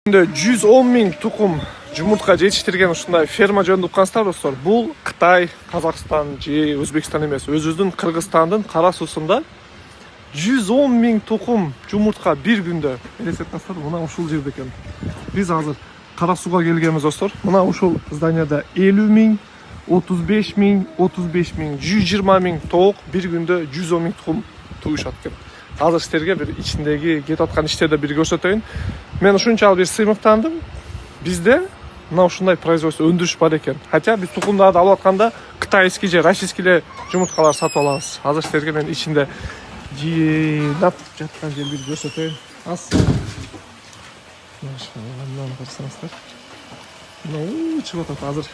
110 ming tuxum jumurtqa жетиштирген ушундай ферма жөнүндө уккансыздар достор. Бул Кытай, Казакстан же Өзбекстан эмес, өзүбүздүн Кыргызстандын кара суусунда 110 миң tuxum жумуртка бир күндө. Элестетиңиздер, мына ушул жерде экен. Биз азыр кара сууга келгенбиз достор. Мына ушул зданияда 50 миң, 35 миң, 35 миң, 120 миң тоок бир күндө 110 миң tuxum туушат экен. Азыр силерге бир ичиндеги кетип аткан иштерди бир көрсөтөйүн. Мен ушунчалык бир сыймыктандым. Бизде мына ушундай производство өндүрүш бар экен. Хотя биз тукумдарды алып атканда кытайский же российский эле жумурткалар сатып алабыз. Азыр силерге мен ичинде жыйнап жаткан жерди көрсөтөйүн. Мынаны карасаңыздар. Мына чыгып атат азыр.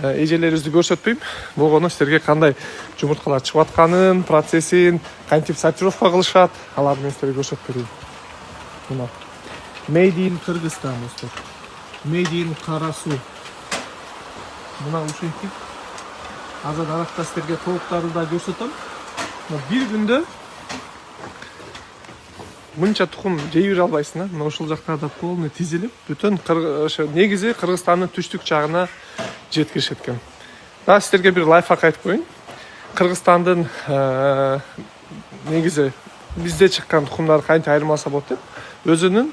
Эжелерибизди көрсөтпөйм. Болгону силерге кандай жумурткалар чыгып атканын, процессин, кантип сортировка кылышат, аларды мен силерге көрсөтүп берейин. Мына Made in Кыргызстан достор. Made in Карасу. Мына ушинтип. Азыр аракта силерге толуктарды да көрсөтөм. Бир күндө мынча тухум жей бере албайсың. Мына ушул жактарда полный тизилип, бүтүн негизи Кыргызстандын түштүк жагына жеткиришет экен. Да, силерге бир лайфхак айтып коеюн. Кыргызстандын негизи бизде чыккан тухумдар кантип айырмаласа болот деп, өзүнүн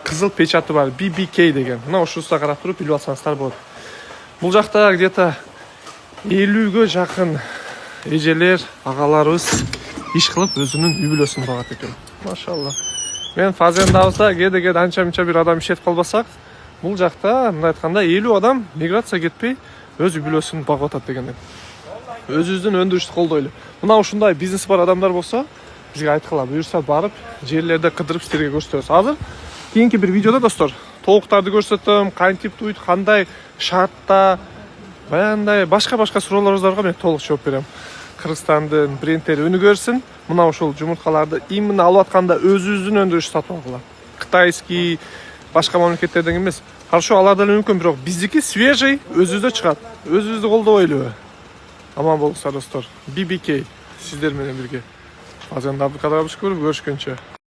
кызыл печаты бар, BBK деген. Мына ушусуна карап туруп билип алсаңыздар болот. Бул жакта где-то 50ге жакын эжелер, агаларыбыз иш кылып өзүнүн үй бүлөсүн багат экен. Машалла. Мен фазендабызда кээде анча-мынча бир адам иштетип калбасак, бул жакта мындай айтканда 50 адам миграция кетпей өз үй бүлөсүн багып атат дегенден. Өзүбүздүн өндүрүштү колдойлу. Мына ушундай бизнес бар адамдар болсо, бизге айткыла, буюрса барып, жерлерде кыдырып силерге көрсөтөбүз. Азыр кийинки бир видеодо достор, толуктарды көрсөтөм, кантип туйт, кандай шартта, баягындай башка суроолоруңуздарга мен толук жооп берем. Кыргызстандын брендтери өнүгөрсүн. Мына ушул жумурткаларды именно алып атканда өзүбүздүн өндүрүштү сатып алгыла. Кытайский, башка мамлекеттерден эмес. Хорошо, алардан мүмкүн, бирок биздики свежий өзүбүздө чыгат. Өзүбүздү колдобойлу. Аман болуңуздар достор. BBK сиздер менен бирге. Азыр Абдыкадыр Абышкуров, көрүшкөнчө.